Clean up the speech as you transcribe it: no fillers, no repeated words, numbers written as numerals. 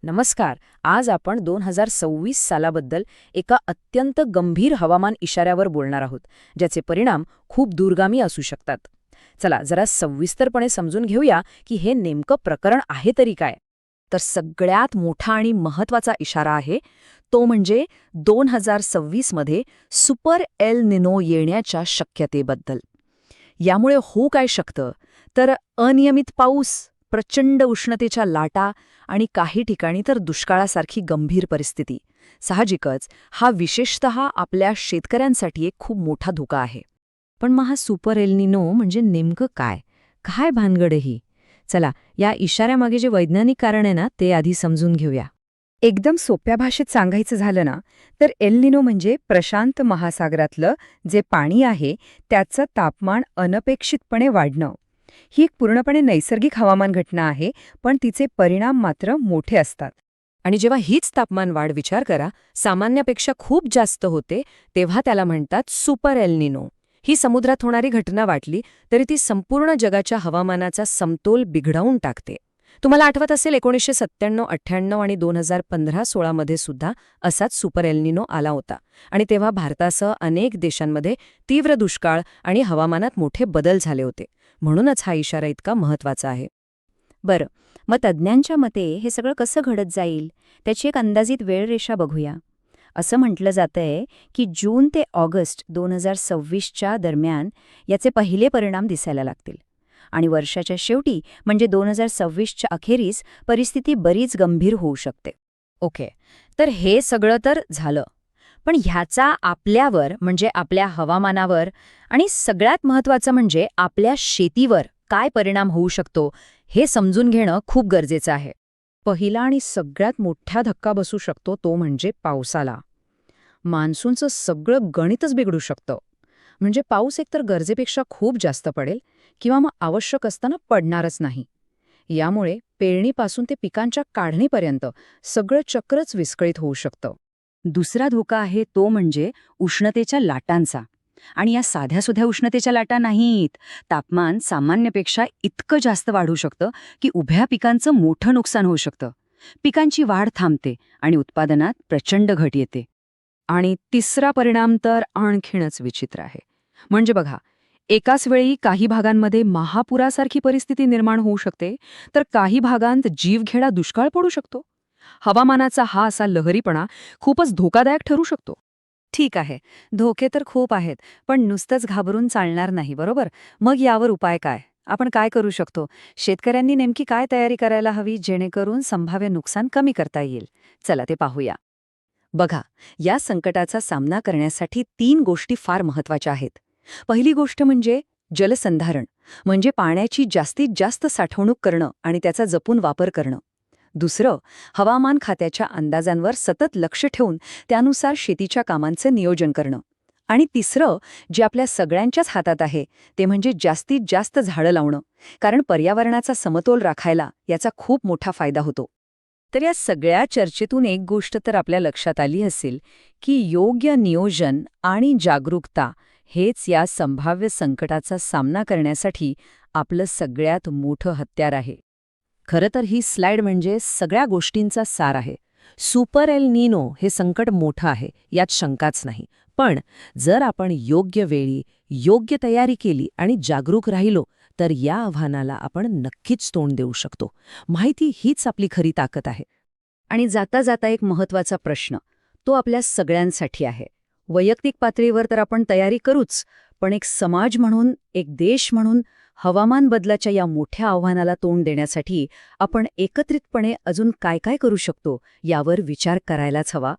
नमस्कार. आज आपण 2026 सालाबद्दल एका अत्यंत गंभीर हवामान इशाऱ्यावर बोलणार आहोत, ज्याचे परिणाम खूप दूरगामी असू शकतात. चला जरा सविस्तरपणे समजून घेऊया की हे नेमकं प्रकरण आहे तरी काय. तर सगळ्यात मोठा आणि महत्त्वाचा इशारा आहे तो म्हणजे 2026 मध्ये सुपर एल निनो येण्याच्या शक्यतेबद्दल. यामुळे होऊ काय शकतं तर अनियमित पाऊस, प्रचंड उष्णतेच्या लाटा आणि काही ठिकाणी तर दुष्काळासारखी गंभीर परिस्थिती. साहजिकच हा विशेषतः आपल्या शेतकऱ्यांसाठी एक खूप मोठा धोका आहे. पण मग हा सुपर एल निनो म्हणजे नेमकं काय? काय भानगड आहे ही? चला या इशाऱ्यामागे जे वैज्ञानिक कारण आहे ना ते आधी समजून घेऊया. एकदम सोप्या भाषेत सांगायचं झालं ना तर एल निनो म्हणजे प्रशांत महासागरातलं जे पाणी आहे त्याचं तापमान अनपेक्षितपणे वाढणं. ही एक पूर्णपणे नैसर्गिक हवामान घटना आहे, पण तिचे परिणाम मात्र मोठे असतात. आणि जेव्हा हीच तापमान वाढ विचार करा सामान्यापेक्षा खूप जास्त होते, तेव्हा त्याला म्हणतात सुपर एल निनो. ही समुद्रात होणारी घटना वाटली तरी ती संपूर्ण जगाच्या हवामानाचा समतोल बिघडवून टाकते. तुम्हाला आठवत असेल 1997-98 आणि 2015-16 मध्ये सुद्धा असाच सुपर एल निनो आला होता. आणि तेव्हा भारतासह अनेक देशांमध्ये तीव्र दुष्काळ आणि हवामानात मोठे बदल झाले होते. म्हणूनच हा इशारा इतका महत्त्वाचा आहे. बरं, मग तज्ज्ञांच्या मते हे सगळं कसं घडत जाईल त्याची एक अंदाजित वेळरेषा बघूया. असं म्हटलं जातंय की जून ते ऑगस्ट 2026च्या दरम्यान याचे पहिले परिणाम दिसायला लागतील. आणि वर्षाच्या शेवटी म्हणजे 2026च्या अखेरीस परिस्थिती बरीच गंभीर होऊ शकते. ओके, तर हे सगळं तर झालं. पण ह्याचा आपल्यावर म्हणजे आपल्या हवामानावर आणि सगळ्यात महत्त्वाचं म्हणजे आपल्या शेतीवर काय परिणाम होऊ शकतो हे समजून घेणं खूप गरजेचं आहे. पहिला आणि सगळ्यात मोठा धक्का बसू शकतो तो म्हणजे पावसाला. मान्सूनचं सगळं गणितच बिघडू शकतं. म्हणजे पाऊस एकतर गरजेपेक्षा खूप जास्त पडेल किंवा मग आवश्यक असताना पडणारच नाही. यामुळे पेरणीपासून ते पिकांच्या काढणीपर्यंत सगळं चक्रच विस्कळीत होऊ शकतं. दुसरा धोका आहे तो म्हणजे उष्णतेच्या लाटांचा. आणि या साध्यासुध्या उष्णतेच्या लाटा नाहीत. तापमान सामान्यपेक्षा इतकं जास्त वाढू शकतं की उभ्या पिकांचं मोठं नुकसान होऊ शकतं. पिकांची वाढ थांबते आणि उत्पादनात प्रचंड घट येते. आणि तिसरा परिणाम तर आणखीनच विचित्र आहे. म्हणजे बघा, एकाच वेळी काही भागांमध्ये महापुरासारखी परिस्थिती निर्माण होऊ शकते, तर काही भागांत जीवघेडा दुष्काळ पडू शकतो. हवामानाचा हा असा लहरीपणा खूपच धोकादायक ठरू शकतो. ठीक आहे, धोके तर खूप आहेत, पण नुसतंच घाबरून चालणार नाही, बरोबर? मग यावर उपाय काय? आपण काय करू शकतो? शेतकऱ्यांनी नेमकी काय तयारी करायला हवी जेणेकरून संभाव्य नुकसान कमी करता येईल? चला ते पाहूया. बघा, या संकटाचा सामना करण्यासाठी 3 गोष्टी फार महत्त्वाच्या आहेत. पहिली गोष्ट म्हणजे जलसंधारण, म्हणजे पाण्याची जास्तीत जास्त साठवणूक करणं आणि त्याचा जपून वापर करणं. दुसरं, हवामान खात्याच्या अंदाजांवर सतत लक्ष ठेवून त्यानुसार शेतीच्या कामांचं नियोजन करणं. आणि तिसरं, जे आपल्या सगळ्यांच्याच हातात आहे, ते म्हणजे जास्तीत जास्त झाडं लावणं, कारण पर्यावरणाचा समतोल राखायला याचा खूप मोठा फायदा होतो. तर या सगळ्या चर्चेतून एक गोष्ट तर आपल्या लक्षात आली असेल की योग्य नियोजन आणि जागरूकता हेच या संभाव्य संकटाचा सामना करण्यासाठी आपलं सगळ्यात मोठं हत्यार आहे. खरं तर ही स्लाइड म्हणजे सगळ्या गोष्टींचा सार आहे. सुपर एल निनो हे संकट मोठं आहे, यात शंकाच नाही. पण जर आपण योग्य वेळी योग्य तयारी केली आणि जागरूक राहिलो तर या आव्हानाला आपण नक्कीच तोंड देऊ शकतो. माहिती हीच आपली खरी ताकद आहे. आणि जाता जाता एक महत्त्वाचा प्रश्न, तो आपल्या सगळ्यांसाठी आहे. वैयक्तिक पातळीवर तर आपण तयारी करूच, पण एक समाज म्हणून, एक देश म्हणून हवामान बदलाच्या या मोठ्या आव्हानाला तोंड देण्यासाठी आपण एकत्रितपणे अजून काय काय करू शकतो यावर विचार करायलाच हवा.